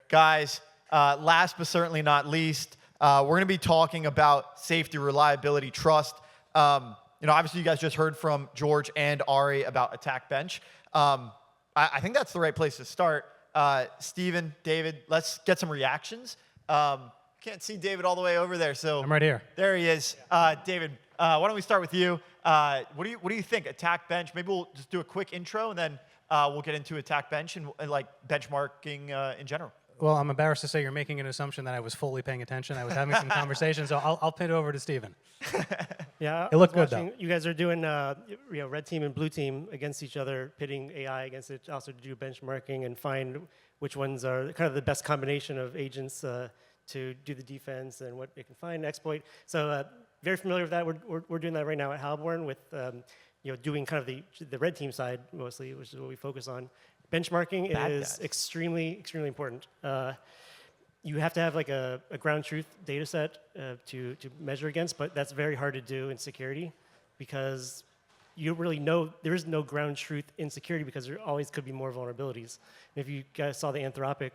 Guys, last but certainly not least, we're going to be talking about safety, reliability, trust. Obviously you guys just heard from George and Ari about Attack Bench. I think that's the right place to start. Steven, David, let's get some reactions. Can't see David all the way over there, so I'm right here. There he is. David, why don't we start with you? What do you think? Attack Bench. Maybe we'll just do a quick intro, and then we'll get into Attack Bench and like benchmarking in general. Well, I'm embarrassed to say you're making an assumption that I was fully paying attention. I was having some conversations, so I'll pin it over to Steven. Yeah, It looked good, though. You guys are doing red team and blue team against each other, pitting AI against it, also to do benchmarking and find which ones are kind of the best combination of agents to do the defense and what they can find, exploit. So very familiar with that. We're doing that right now at Halborn with doing kind of the red team side mostly, which is what we focus on. Benchmarking is extremely important. You have to have like a ground truth data set to measure against, but that's very hard to do in security because you don't really know, there is no ground truth in security because there always could be more vulnerabilities. And if you guys saw the Anthropic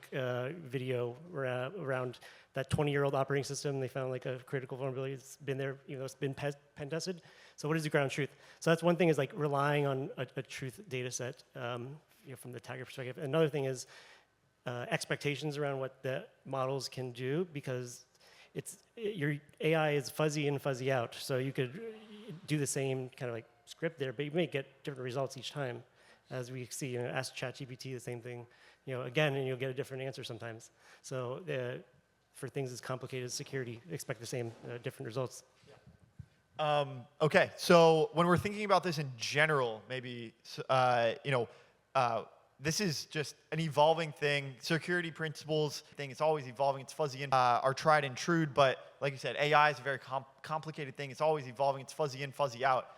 video around that 20-year-old operating system, they found like a critical vulnerability that's been there, it's been pen tested. So what is the ground truth? So that's one thing is like relying on a truth data set from the attacker perspective. Another thing is expectations around what the models can do because your AI is fuzzy in, fuzzy out. So you could do the same kind of like script there, but you may get different results each time. As we see, ask ChatGPT the same thing, again, and you'll get a different answer sometimes. So for things as complicated as security, expect the same different results. Okay, so when we're thinking about this in general, maybe this is just an evolving thing. Security principles thing, it's always evolving. It's fuzzy and are tried and true, but like you said, AI is a very complicated thing. It's always evolving. It's fuzzy in, fuzzy out.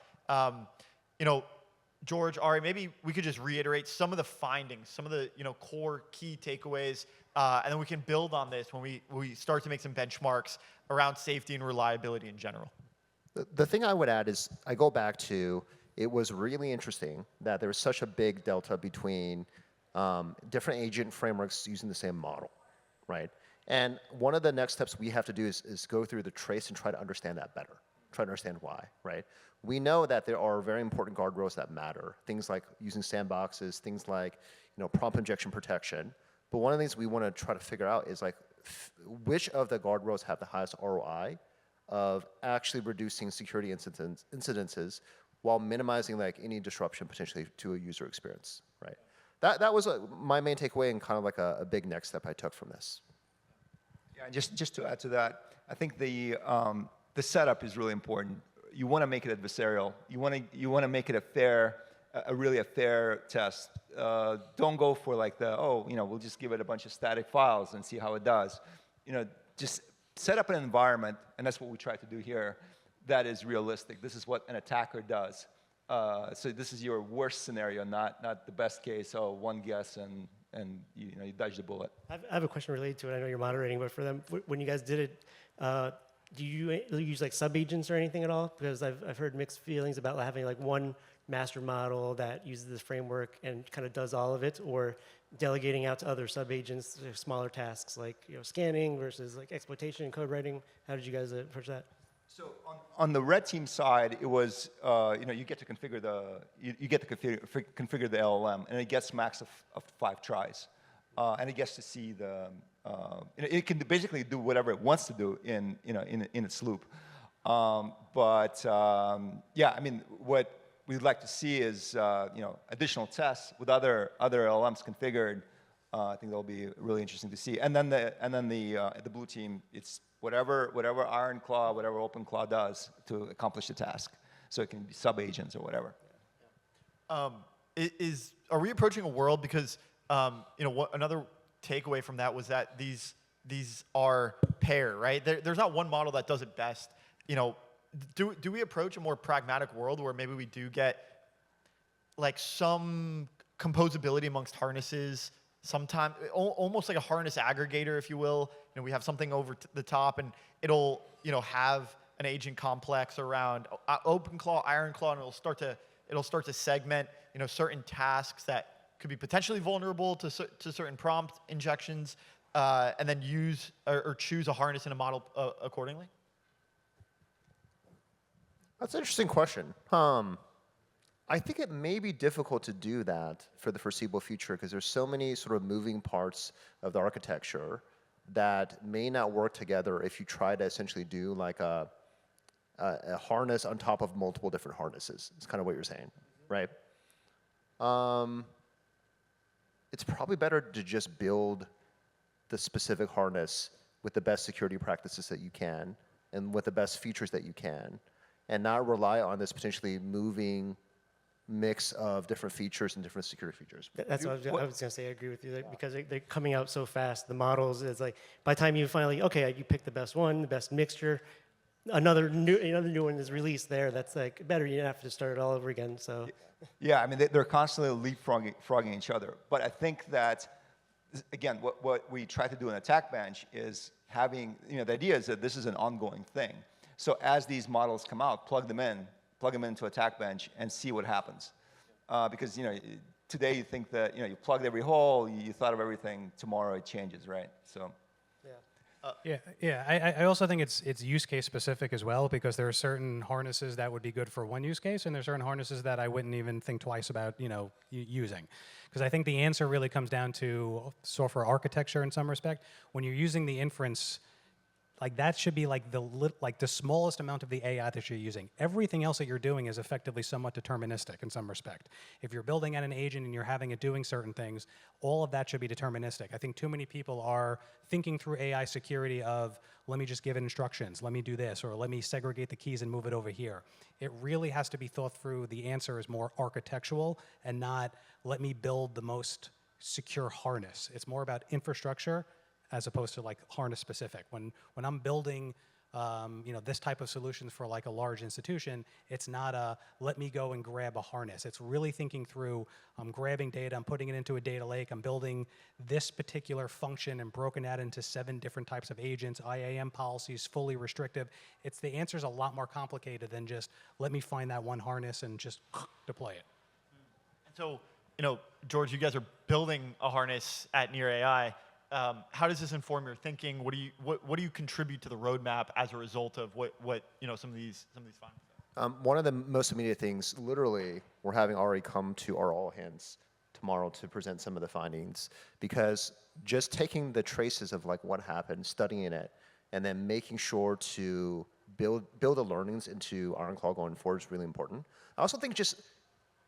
George, Ari, maybe we could just reiterate some of the findings, some of the core key takeaways, and then we can build on this when we start to make some benchmarks around safety and reliability in general. The thing I would add is I go back to it was really interesting that there was such a big delta between different agent frameworks using the same model, right? And one of the next steps we have to do is go through the trace and try to understand that better, try to understand why, right? We know that there are very important guardrails that matter, things like using sandboxes, things like prompt injection protection. But one of the things we want to try to figure out is like which of the guardrails have the highest ROI of actually reducing security incidences while minimizing like any disruption potentially to a user experience, right? That was my main takeaway and kind of like a big next step I took from this. Yeah, just to add to that, I think the setup is really important. You want to make it adversarial. You want to make it really a fair test. Don't go for like we'll just give it a bunch of static files and see how it does. Just set up an environment, and that's what we try to do here, that is realistic. This is what an attacker does. So this is your worst scenario, not the best case. Oh, one guess and you dodge the bullet. I have a question related to it. I know you're moderating, but for them, when you guys did it, do you use like sub-agents or anything at all? Because I've heard mixed feelings about having like one master model that uses this framework and kind of does all of it, or delegating out to other sub-agents smaller tasks like scanning versus like exploitation and code writing. How did you guys approach that? So on the red team side, it was you get to configure configure the LLM, and it gets max of 5 tries, and it gets to see the it can basically do whatever it wants to do in its loop. Yeah, I mean what we'd like to see is additional tests with other LLMs configured. I think that'll be really interesting to see. And then the blue team, it's whatever IronClaw, whatever OpenClaw does to accomplish the task. So it can be sub-agents or whatever. Are we approaching a world because another takeaway from that was that these are pair, right? There's not one model that does it best. Do we approach a more pragmatic world where maybe we do get like some composability amongst harnesses? Sometimes almost like a harness aggregator, if you will. We have something over the top, and it'll have an agent complex around OpenClaw, IronClaw, and it'll start to segment certain tasks that could be potentially vulnerable to certain prompt injections. and then use or choose a harness in a model accordingly? That's an interesting question. I think it may be difficult to do that for the foreseeable future because there's so many sort of moving parts of the architecture that may not work together if you try to essentially do like a harness on top of multiple different harnesses. It's kind of what you're saying, right? It's probably better to just build the specific harness with the best security practices that you can and with the best features that you can, and not rely on this potentially moving mix of different features and different security features. That's what I was going to say. I agree with you because they're coming out so fast. The models is like by the time you finally you pick the best one, the best mixture, another new one is released there. That's like better. You have to start it all over again. So Yeah, I mean, they're constantly leapfrogging each other. But I think that, again, what we try to do in Attack Bench is having, the idea is that this is an ongoing thing. So as these models come out, plug them into Attack Bench and see what happens. Because, today you think that, you plugged every hole, you thought of everything, tomorrow it changes, right? So. I also think it's use case specific as well because there are certain harnesses that would be good for one use case, and there's certain harnesses that I wouldn't even think twice about, using. Because I think the answer really comes down to software architecture in some respect. When you're using the inference, like that should be like the smallest amount of the AI that you're using. Everything else that you're doing is effectively somewhat deterministic in some respect. If you're building out an agent and you're having it doing certain things, all of that should be deterministic. I think too many people are thinking through AI security of, let me just give it instructions, let me do this, or let me segregate the keys and move it over here. It really has to be thought through. The answer is more architectural and not, let me build the most secure harness. It's more about infrastructure as opposed to like harness specific. When I'm building, this type of solutions for like a large institution, it's not a let me go and grab a harness. It's really thinking through. I'm grabbing data, I'm putting it into a data lake, I'm building this particular function and broken that into 7 different types of agents, IAM policies, fully restrictive. The answer's a lot more complicated than just let me find that one harness and just deploy it. And so, George, you guys are building a harness at Near AI. How does this inform your thinking? What do you contribute to the roadmap as a result of what some of these findings? One of the most immediate things, literally, we're having Ari come to our all hands tomorrow to present some of the findings, because just taking the traces of like what happened, studying it, and then making sure to build the learnings into Ironclaw going forward is really important. I also think just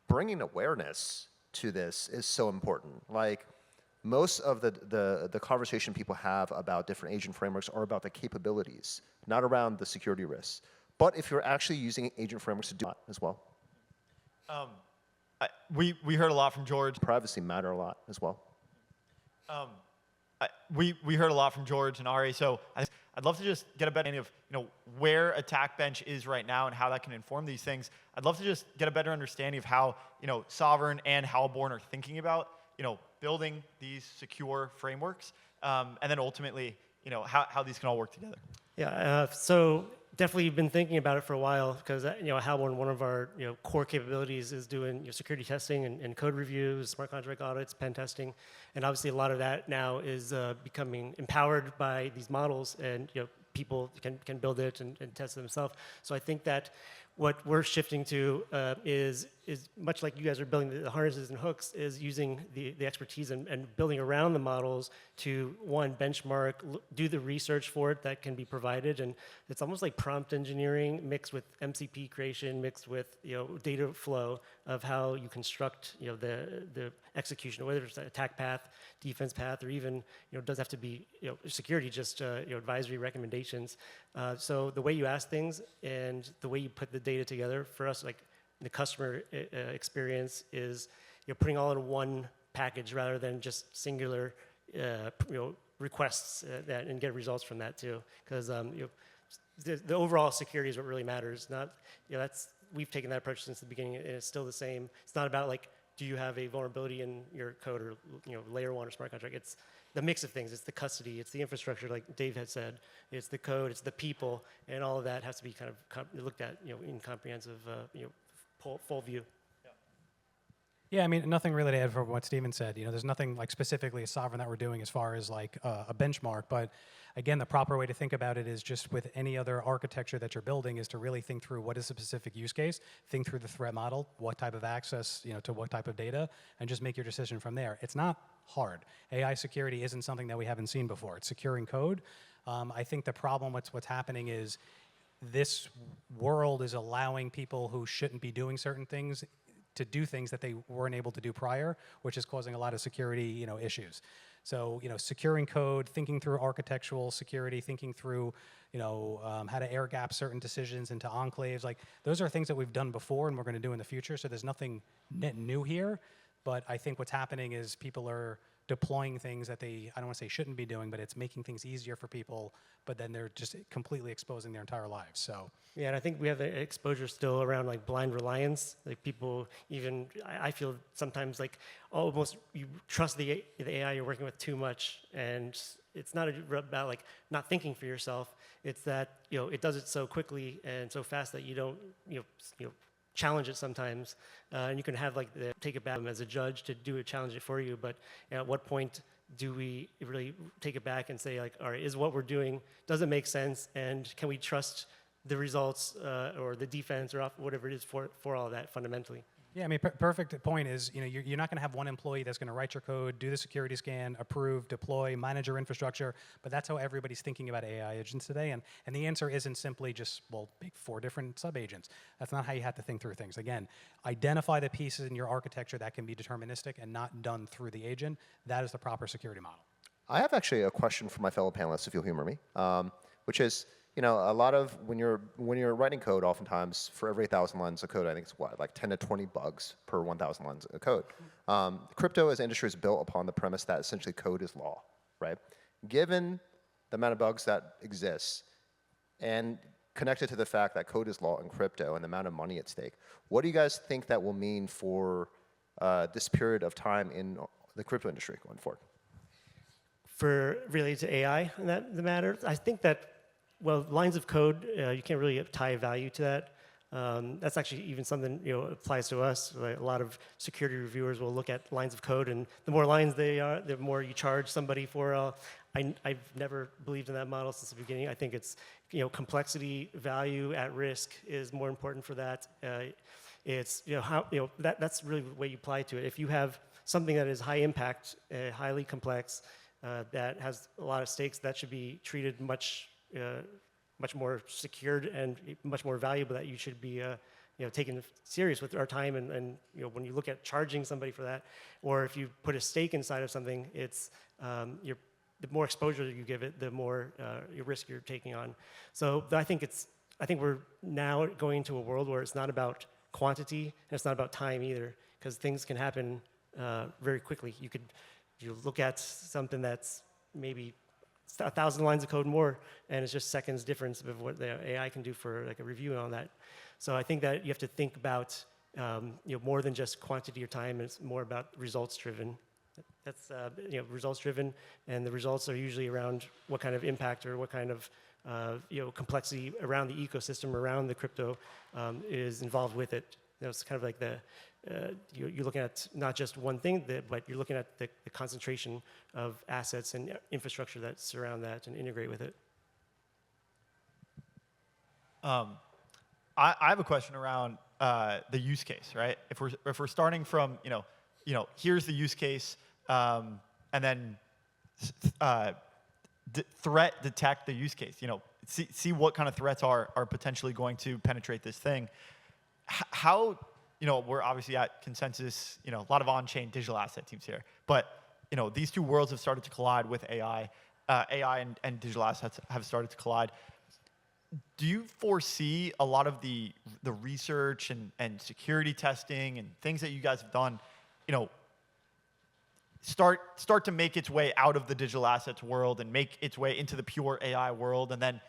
bringing awareness to this is so important. Like, most of the conversation people have about different agent frameworks are about the capabilities, not around the security risks. But if you're actually using agent frameworks to do that as well. We heard a lot from George. Privacy matter a lot as well. We heard a lot from George and Ari, so I'd love to just get a better understanding of where Attack Bench is right now and how that can inform these things. I'd love to just get a better understanding of how Sovereign and Halborn are thinking about building these secure frameworks, and then ultimately, how these can all work together. Yeah, so definitely you've been thinking about it for a while because Halborn, one of our core capabilities is doing security testing and code reviews, smart contract audits, pen testing, and obviously a lot of that now is becoming empowered by these models, and people can build it and test it themselves. So I think that what we're shifting to is much like you guys are building the harnesses and hooks, is using the expertise and building around the models to, one, benchmark, do the research for it that can be provided. And it's almost like prompt engineering mixed with MCP creation, mixed with data flow of how you construct the execution, whether it's an attack path, defense path, or even does have to be security, just advisory recommendations. So the way you ask things and the way you put the data together for us, like the customer experience, is putting all in one package rather than just singular requests and get results from that too. Because the overall security is what really matters. Not we've taken that approach since the beginning, and it's still the same. It's not about like, do you have a vulnerability in your code or layer 1 or smart contract? It's the mix of things. It's the custody. It's the infrastructure, like Dave had said. It's the code. It's the people, and all of that has to be kind of looked at, in comprehensive, full view. Yeah, I mean, nothing really to add from what Steven said. You know, there's nothing like specifically sovereign that we're doing as far as like a benchmark. But again, the proper way to think about it is just with any other architecture that you're building is to really think through what is the specific use case, think through the threat model, what type of access, you know, to what type of data, and just make your decision from there. It's not hard. AI security isn't something that we haven't seen before. It's securing code. I think the problem with what's happening is this world is allowing people who shouldn't be doing certain things to do things that they weren't able to do prior, which is causing a lot of security, you know, issues. So, you know, securing code, thinking through architectural security, thinking through, you know, how to air gap certain decisions into enclaves, like those are things that we've done before and we're going to do in the future. So there's nothing new here. But I think what's happening is people are deploying things that they, I don't want to say shouldn't be doing, but it's making things easier for people, but then they're just completely exposing their entire lives. So Yeah, and I think we have the exposure still around like blind reliance. Like people even, I feel sometimes like almost you trust the AI you're working with too much, and it's not about like not thinking for yourself. It's that, you know, it does it so quickly and so fast that you don't, you know, challenge it sometimes, and you can have like take it back as a judge to do it, challenge it for you. But at what point do we really take it back and say like, all right, is what we're doing, does it make sense, and can we trust the results or the defense or whatever it is for all of that fundamentally? yeah, I mean, perfect point is, you know, you're not going to have one employee that's going to write your code, do the security scan, approve, deploy, manage your infrastructure, but that's how everybody's thinking about AI agents today. And the answer isn't simply just, well, pick 4 different sub-agents. That's not how you have to think through things. Again, identify the pieces in your architecture that can be deterministic and not done through the agent. That is the proper security model. I have actually a question for my fellow panelists, if you'll humor me, which is, you know, a lot of when you're writing code, oftentimes for every 1,000 lines of code, I think it's what, like 10 to 20 bugs per 1,000 lines of code. Crypto as an industry is built upon the premise that essentially code is law, right? Given the amount of bugs that exist and connected to the fact that code is law in crypto and the amount of money at stake, what do you guys think that will mean for this period of time in the crypto industry going forward? For related to AI and the matter, I think that, well, lines of code, you can't really tie a value to that. That's actually even something, you know, applies to us. Like a lot of security reviewers will look at lines of code, and the more lines they are, the more you charge somebody for. I've never believed in that model since the beginning. I think it's, you know, complexity, value at risk is more important for that. It's, you know, how, you know, that's really the way you apply to it. If you have something that is high impact, highly complex, that has a lot of stakes, that should be treated much more secured and much more valuable. That you should be, you know, taken serious with our time. And you know, when you look at charging somebody for that, or if you put a stake inside of something, it's the more exposure you give it, the more your risk you're taking on. So I think we're now going into a world where it's not about quantity and it's not about time either, because things can happen very quickly. You look at something that's maybe 1,000 lines of code more, and it's just seconds difference of what the AI can do for like a review on that. So I think that you have to think about, you know, more than just quantity or time. It's more about results driven. That's you know, results driven, and the results are usually around what kind of impact or what kind of you know, complexity around the ecosystem, around the crypto is involved with it. You know, it's kind of like you're looking at not just one thing, but you're looking at the concentration of assets and infrastructure that surround that and integrate with it. I have a question around the use case, right? If we're starting from, you know, here's the use case, and then threat detect the use case. You know, see what kind of threats are potentially going to penetrate this thing. How, you know, we're obviously at Consensus, you know, a lot of on-chain digital asset teams here, but, you know, these two worlds have started to collide with AI. AI and digital assets have started to collide. Do you foresee a lot of the research and security testing and things that you guys have done, you know, start to make its way out of the digital assets world and make its way into the pure AI world? And then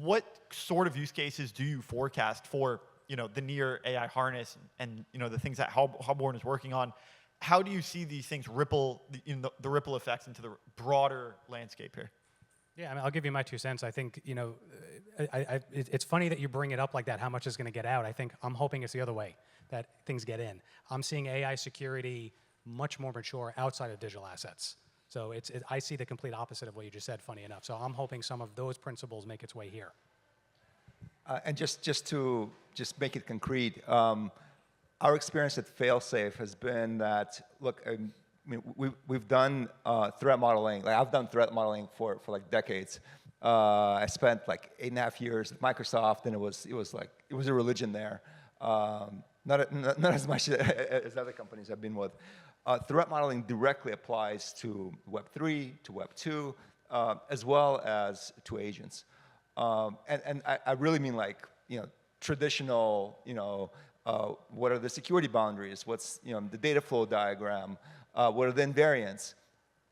what sort of use cases do you forecast for, you know, the near AI harness and you know, the things that Hawborn is working on? How do you see these things ripple, the ripple effects into the broader landscape here? Yeah, I mean, I'll give you my 2 cents. I think, it's funny that you bring it up like that, how much is going to get out. I think I'm hoping it's the other way, that things get in. I'm seeing AI security much more mature outside of digital assets. So I see the complete opposite of what you just said, funny enough. So I'm hoping some of those principles make its way here. And just to make it concrete, our experience at Failsafe has been that, look, I mean, we've done threat modeling. Like, I've done threat modeling for like decades. I spent like 8.5 years at Microsoft, and it was a religion there. Not as much as other companies I've been with. Threat modeling directly applies to Web3, to Web2, as well as to agents. And I really mean, like, traditional, what are the security boundaries? What's, the data flow diagram? What are the invariants?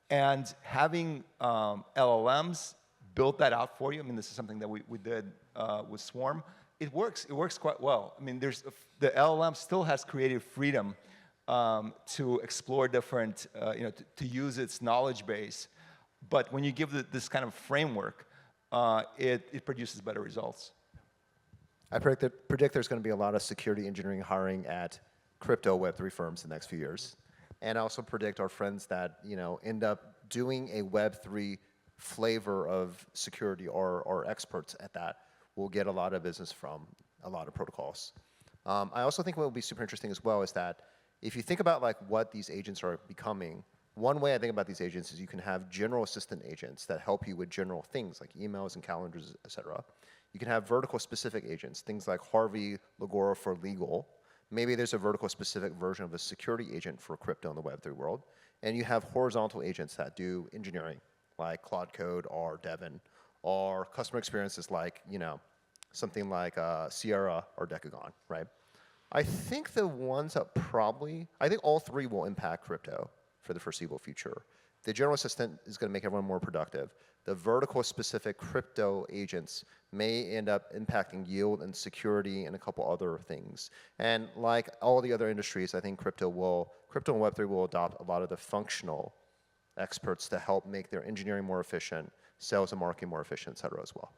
And having LLMs build that out for you, I mean, this is something that we did with Swarm. It works quite well. I mean, the LLM still has creative freedom to explore different, to use its knowledge base. But when you give it this kind of framework, it produces better results. I predict there's going to be a lot of security engineering hiring at crypto Web3 firms in the next few years. And I also predict our friends that end up doing a Web3 flavor of security or experts at that will get a lot of business from a lot of protocols. I also think what will be super interesting as well is that if you think about like what these agents are becoming, one way I think about these agents is you can have general assistant agents that help you with general things like emails and calendars, et cetera. You can have vertical specific agents, things like Harvey Lagora for legal. Maybe there's a vertical specific version of a security agent for crypto in the Web3 world. And you have horizontal agents that do engineering, like Claude Code or Devin, or customer experiences like, something like Sierra or Decagon, right? I think the ones that I think all three will impact crypto for the foreseeable future. The general assistant is going to make everyone more productive. The vertical specific crypto agents may end up impacting yield and security and a couple other things. And like all the other industries, I think crypto and Web3 will adopt a lot of the functional experts to help make their engineering more efficient, sales and marketing more efficient, et cetera, as well.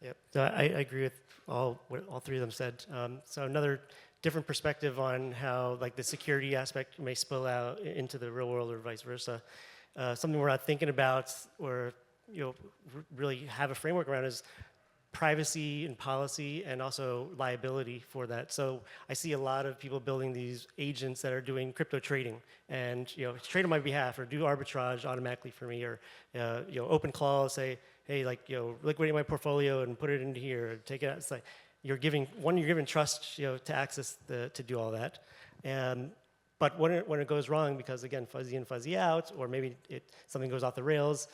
Yep. So I agree with what all three of them said. So another different perspective on how like the security aspect may spill out into the real world or vice versa. Something we're not thinking about or really have a framework around is privacy and policy and also liability for that. So I see a lot of people building these agents that are doing crypto trading and trade on my behalf or do arbitrage automatically for me or open clause, say, hey, like liquidate my portfolio and put it into here, take it out. It's like you're giving trust to access to do all that. But when it goes wrong, because again, fuzzy in, fuzzy out, or maybe something goes off the rails,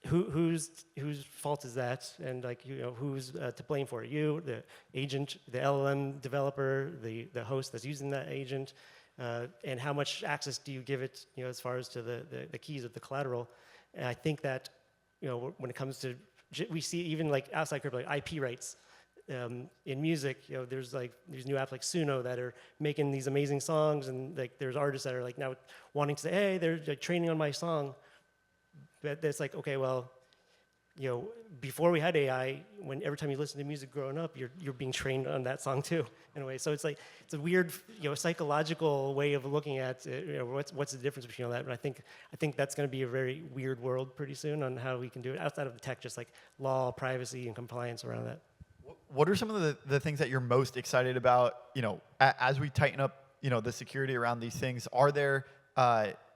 whose fault is that? And like who's to blame for it? You, the agent, the LLM developer, the host that's using that agent, and how much access do you give it? As far as to the keys of the collateral. And I think that when it comes to we see even like outside crypto, like IP rights. In music, there's like these new apps like Suno that are making these amazing songs, and like there's artists that are like now wanting to say, hey, they're like training on my song. But it's like, okay, well, before we had AI, when every time you listen to music growing up, you're being trained on that song too, in a way. So it's like it's a weird, psychological way of looking at what's the difference between all that. And I think that's going to be a very weird world pretty soon on how we can do it outside of the tech, just like law, privacy, and compliance around that. What are some of the things that you're most excited about, as we tighten up, the security around these things? Are there,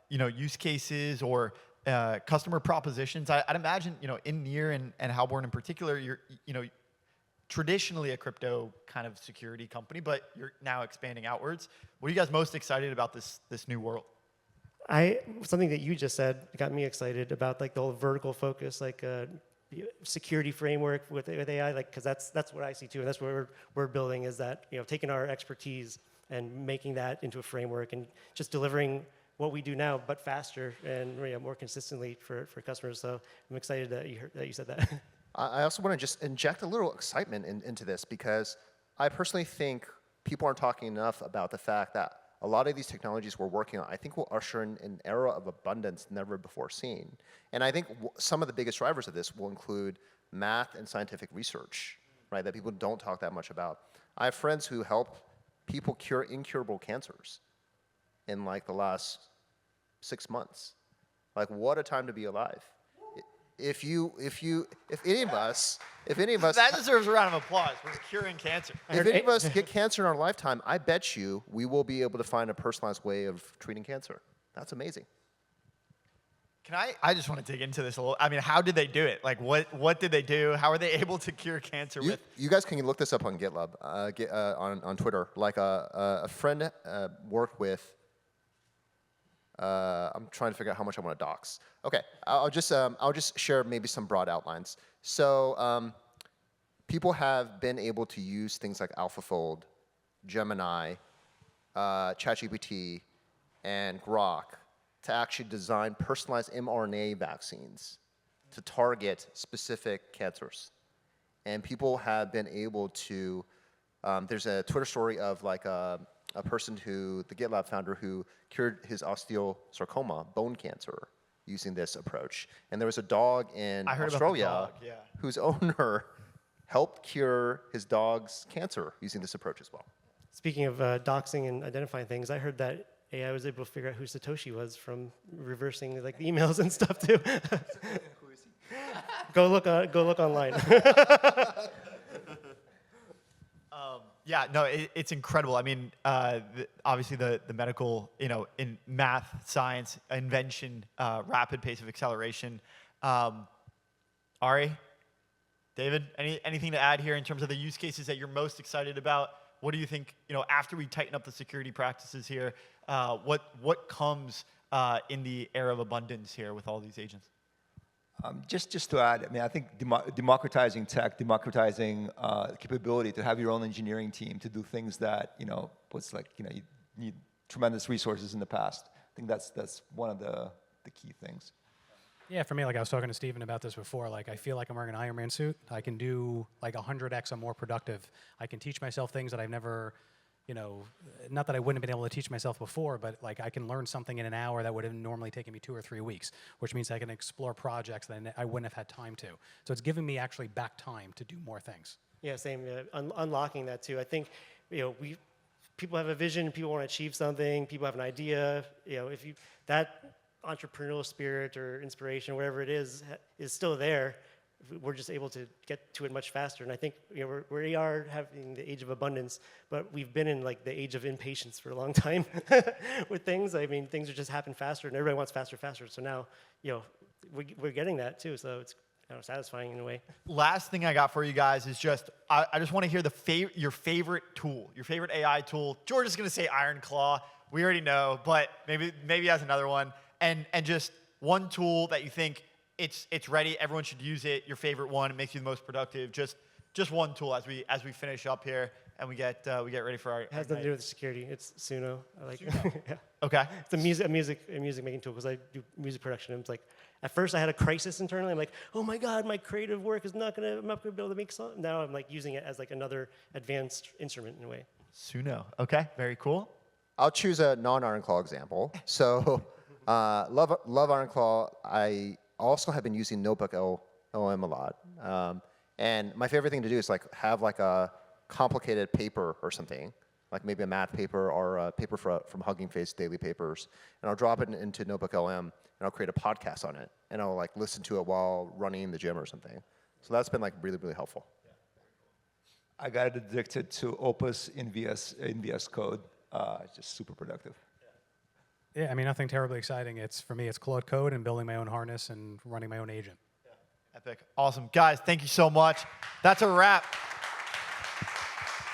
use cases or customer propositions? I'd imagine, in Near and Halborn in particular, you're, traditionally a crypto kind of security company, but you're now expanding outwards. What are you guys most excited about this new world? Something that you just said got me excited about like the whole vertical focus, like security framework with AI, like because that's what I see too, and that's what we're building is that taking our expertise and making that into a framework and just delivering what we do now, but faster and more consistently for customers. So I'm excited that you said that. I also want to just inject a little excitement into this because I personally think people aren't talking enough about the fact that a lot of these technologies we're working on, I think will usher in an era of abundance never before seen. And I think some of the biggest drivers of this will include math and scientific research, right, that people don't talk that much about. I have friends who help people cure incurable cancers in like the last 6 months. Like, what a time to be alive. If any of us, That deserves a round of applause. We're curing cancer. if any of us get cancer in our lifetime, I bet you we will be able to find a personalized way of treating cancer. That's amazing. I just want to dig into this a little. I mean, how did they do it? Like, what did they do? How are they able to cure cancer with? You guys can look this up on GitLab, on Twitter. Like a friend worked with. I'm trying to figure out how much I want to dox. Okay, I'll just share maybe some broad outlines. So people have been able to use things like AlphaFold, Gemini, ChatGPT, and Grok to actually design personalized mRNA vaccines to target specific cancers. And people have been able to, there's a Twitter story of like a person the GitLab founder who cured his osteosarcoma, bone cancer, using this approach. And there was a dog in I heard Australia about the dog, yeah. whose owner helped cure his dog's cancer using this approach as well. Speaking of doxing and identifying things, I heard that AI was able to figure out who Satoshi was from reversing like the emails and stuff too. Go look online. Yeah, no, it's incredible. I mean, obviously the medical, in math, science, invention, rapid pace of acceleration. Ari, David, anything to add here in terms of the use cases that you're most excited about? What do you think, after we tighten up the security practices here, what comes in the era of abundance here with all these agents? Just to add, I mean, I think democratizing tech, democratizing capability to have your own engineering team to do things that, was like, you need tremendous resources in the past. I think that's one of the key things. Yeah, for me, like I was talking to Steven about this before, like I feel like I'm wearing an Iron Man suit. I can do like 100x I'm more productive. I can teach myself things that I've never, not that I wouldn't have been able to teach myself before, but like I can learn something in an hour that would have normally taken me 2 or 3 weeks, which means I can explore projects that I wouldn't have had time to. So it's giving me actually back time to do more things. Yeah, same. Unlocking that too. I think people have a vision, people want to achieve something, people have an idea. If that entrepreneurial spirit or inspiration, whatever it is still there. We're just able to get to it much faster. And I think we are having the age of abundance, but we've been in like the age of impatience for a long time with things. I mean, things are just happen faster, and everybody wants faster, faster. So now, we're getting that too. So it's satisfying in a way. Last thing I got for you guys is just I just want to hear your favorite tool, your favorite AI tool. George is going to say Iron Claw. We already know, but maybe he has another one. And just one tool that you think it's ready, everyone should use it. Your favorite one, it makes you the most productive. Just one tool as we finish up here and we get ready for our. It has nothing to do with security. It's Suno. I like it. Yeah. Okay. It's a music making tool because I do music production. And it's like at first I had a crisis internally. I'm like, oh my god, my creative work is I'm not gonna be able to make song. Now I'm like using it as like another advanced instrument in a way. Suno. Okay. Very cool. I'll choose a non-Iron Claw example. So, love Iron Claw. I also have been using Notebook LM a lot. And my favorite thing to do is like have like a complicated paper or something, like maybe a math paper or a paper from Hugging Face Daily Papers, and I'll drop it into Notebook LM, and I'll create a podcast on it, and I'll like listen to it while running in the gym or something. So that's been like really, really helpful. I got addicted to Opus in VS Code. It's just super productive. Yeah, I mean, nothing terribly exciting. For me, it's Claude Code and building my own harness and running my own agent. Epic. Awesome. Guys, thank you so much. That's a wrap.